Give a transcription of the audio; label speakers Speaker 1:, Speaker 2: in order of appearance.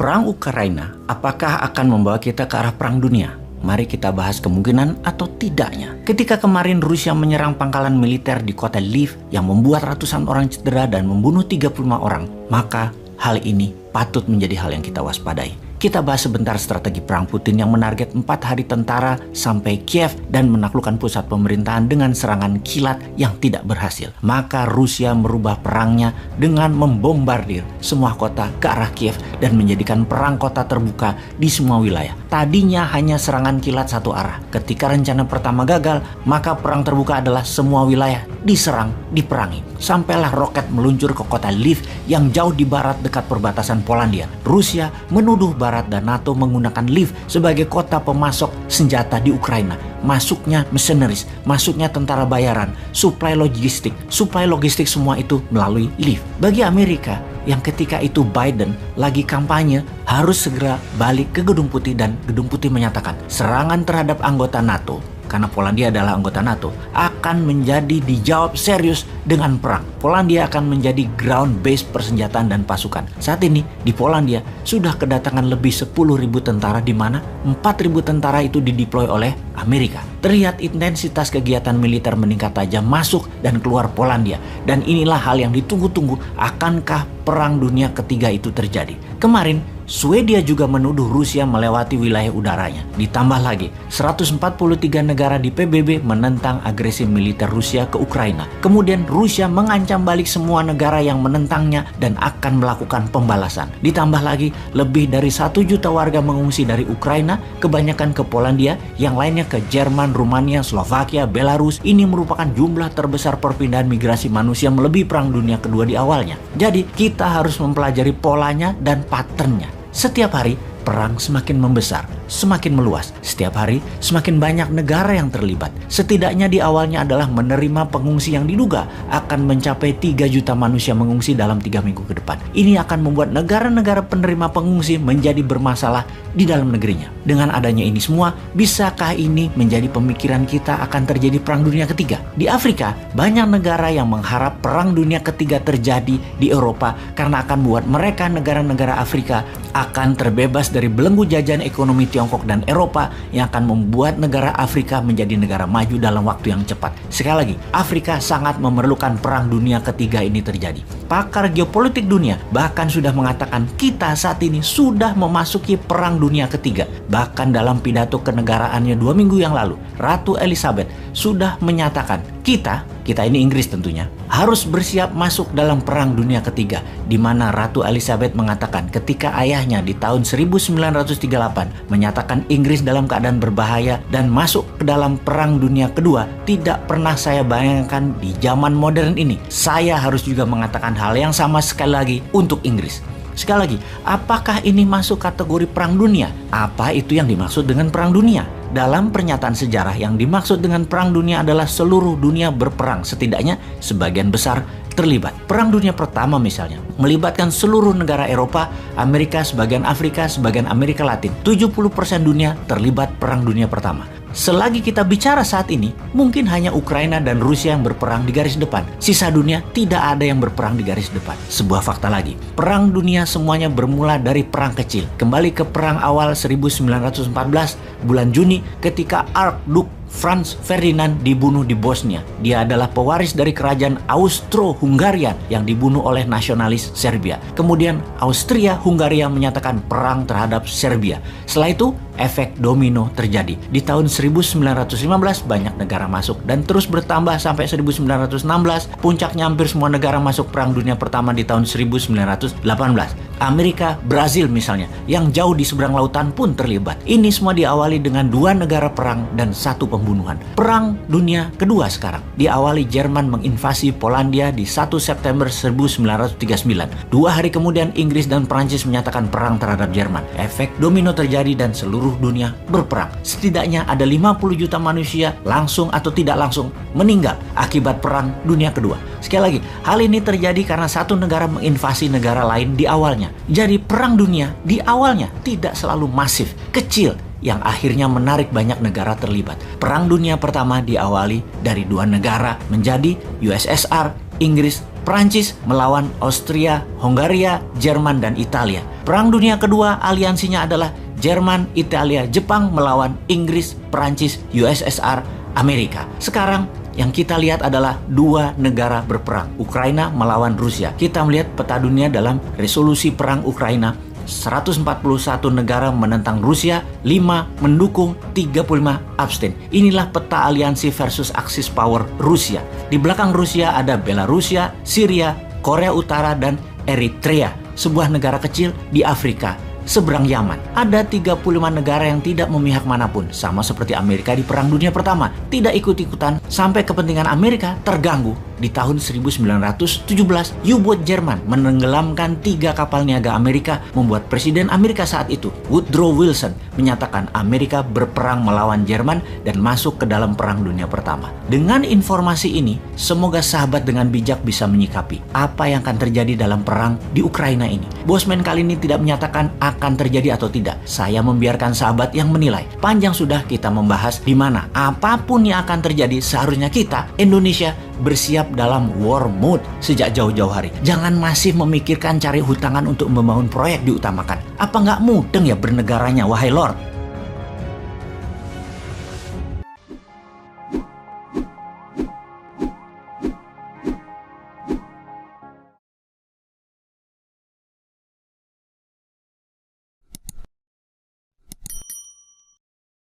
Speaker 1: Perang Ukraina apakah akan membawa kita ke arah perang dunia? Mari kita bahas kemungkinan atau tidaknya. Ketika kemarin Rusia menyerang pangkalan militer di kota Lviv yang membuat ratusan orang cedera dan membunuh 35 orang, maka hal ini patut menjadi hal yang kita waspadai. Kita bahas sebentar strategi perang Putin yang menarget 4 hari tentara sampai Kiev dan menaklukkan pusat pemerintahan dengan serangan kilat yang tidak berhasil. Maka Rusia merubah perangnya dengan membombardir semua kota ke arah Kiev dan menjadikan perang kota terbuka di semua wilayah. Tadinya hanya serangan kilat satu arah. Ketika rencana pertama gagal, maka perang terbuka adalah semua wilayah diserang, diperangi. Sampailah roket meluncur ke kota Lviv yang jauh di barat dekat perbatasan Polandia. Rusia menuduh Barat dan NATO menggunakan Lviv sebagai kota pemasok senjata di Ukraina. Masuknya mercenaries, masuknya tentara bayaran, suplai logistik semua itu melalui Lviv. Bagi Amerika yang ketika itu Biden lagi kampanye harus segera balik ke Gedung Putih, dan Gedung Putih menyatakan serangan terhadap anggota NATO, karena Polandia adalah anggota NATO, akan menjadi dijawab serius dengan perang. Polandia akan menjadi ground base persenjataan dan pasukan. Saat ini di Polandia sudah kedatangan lebih 10.000 tentara, di mana 4.000 tentara itu dideploy oleh Amerika. Terlihat intensitas kegiatan militer meningkat tajam masuk dan keluar Polandia. Dan inilah hal yang ditunggu-tunggu, akankah perang dunia ketiga itu terjadi? Kemarin Swedia juga menuduh Rusia melewati wilayah udaranya. Ditambah lagi, 143 negara di PBB menentang agresi militer Rusia ke Ukraina. Kemudian Rusia mengancam balik semua negara yang menentangnya dan akan melakukan pembalasan. Ditambah lagi, lebih dari 1 juta warga mengungsi dari Ukraina, kebanyakan ke Polandia, yang lainnya ke Jerman, Rumania, Slovakia, Belarus. Ini merupakan jumlah terbesar perpindahan migrasi manusia melebihi Perang Dunia Kedua di awalnya. Jadi, kita harus mempelajari polanya dan patternnya. Setiap hari, perang semakin membesar, semakin meluas. Setiap hari, semakin banyak negara yang terlibat. Setidaknya di awalnya adalah menerima pengungsi yang diduga akan mencapai 3 juta manusia mengungsi dalam 3 minggu ke depan. Ini akan membuat negara-negara penerima pengungsi menjadi bermasalah di dalam negerinya. Dengan adanya ini semua, bisakah ini menjadi pemikiran kita akan terjadi Perang Dunia Ketiga? Di Afrika, banyak negara yang mengharap Perang Dunia Ketiga terjadi di Eropa karena akan membuat mereka, negara-negara Afrika, akan terbebas dari belenggu jajahan ekonomi Tiongkok dan Eropa yang akan membuat negara Afrika menjadi negara maju dalam waktu yang cepat. Sekali lagi, Afrika sangat memerlukan Perang Dunia Ketiga ini terjadi. Pakar geopolitik dunia bahkan sudah mengatakan kita saat ini sudah memasuki Perang Dunia Ketiga. Bahkan dalam pidato kenegaraannya 2 minggu yang lalu, Ratu Elizabeth sudah menyatakan kita ini Inggris tentunya, harus bersiap masuk dalam Perang Dunia Ketiga, di mana Ratu Elizabeth mengatakan ketika ayahnya di tahun 1938 menyatakan Inggris dalam keadaan berbahaya dan masuk ke dalam Perang Dunia Kedua, tidak pernah saya bayangkan di zaman modern ini. Saya harus juga mengatakan hal yang sama sekali lagi untuk Inggris. Sekali lagi, apakah ini masuk kategori perang dunia? Apa itu yang dimaksud dengan perang dunia? Dalam pernyataan sejarah, yang dimaksud dengan perang dunia adalah seluruh dunia berperang, setidaknya sebagian besar terlibat. Perang Dunia Pertama misalnya melibatkan seluruh negara Eropa, Amerika, sebagian Afrika, sebagian Amerika Latin. 70% dunia terlibat Perang Dunia Pertama. Selagi kita bicara saat ini, mungkin hanya Ukraina dan Rusia yang berperang di garis depan. Sisa dunia tidak ada yang berperang di garis depan. Sebuah fakta lagi, perang dunia semuanya bermula dari perang kecil. Kembali ke perang awal 1914, bulan Juni, ketika Archduke Franz Ferdinand dibunuh di Bosnia. Dia adalah pewaris dari kerajaan Austro-Hungaria yang dibunuh oleh nasionalis Serbia. Kemudian Austria-Hungaria menyatakan perang terhadap Serbia. Setelah itu, efek domino terjadi. Di tahun 1915 banyak negara masuk dan terus bertambah sampai 1916. Puncaknya hampir semua negara masuk Perang Dunia Pertama di tahun 1918. Amerika, Brazil misalnya, yang jauh di seberang lautan pun terlibat. Ini semua diawali dengan 2 negara perang dan 1 pembunuhan. Perang Dunia Kedua sekarang diawali Jerman menginvasi Polandia di 1 September 1939. 2 hari kemudian Inggris dan Prancis menyatakan perang terhadap Jerman. Efek domino terjadi dan seluruh dunia berperang. Setidaknya ada 50 juta manusia langsung atau tidak langsung meninggal akibat Perang Dunia Kedua. Sekali lagi, hal ini terjadi karena satu negara menginvasi negara lain di awalnya. Jadi perang dunia di awalnya tidak selalu masif, kecil, yang akhirnya menarik banyak negara terlibat. Perang Dunia Pertama diawali dari 2 negara menjadi USSR, Inggris, Prancis melawan Austria, Hongaria, Jerman, dan Italia. Perang Dunia Kedua aliansinya adalah Jerman, Italia, Jepang melawan Inggris, Prancis, USSR, Amerika. Sekarang yang kita lihat adalah dua negara berperang, Ukraina melawan Rusia. Kita melihat peta dunia dalam resolusi perang Ukraina. 141 negara menentang Rusia, 5 mendukung, 35 abstain. Inilah peta aliansi versus Axis power Rusia. Di belakang Rusia ada Belarusia, Syria, Korea Utara, dan Eritrea, sebuah negara kecil di Afrika seberang Yaman. Ada 35 negara yang tidak memihak manapun, sama seperti Amerika di Perang Dunia Pertama, tidak ikut-ikutan sampai kepentingan Amerika terganggu. Di tahun 1917, U-boat Jerman menenggelamkan 3 kapal niaga Amerika, membuat Presiden Amerika saat itu, Woodrow Wilson, menyatakan Amerika berperang melawan Jerman dan masuk ke dalam Perang Dunia Pertama. Dengan informasi ini, semoga sahabat dengan bijak bisa menyikapi apa yang akan terjadi dalam perang di Ukraina ini. Bosman kali ini tidak menyatakan akan terjadi atau tidak. Saya membiarkan sahabat yang menilai. Panjang sudah kita membahas di mana apapun yang akan terjadi, seharusnya kita, Indonesia, bersiap dalam war mode sejak jauh-jauh hari. Jangan masih memikirkan cari hutangan untuk membangun proyek diutamakan. Apa nggak mudeng ya bernegaranya, wahai Lord?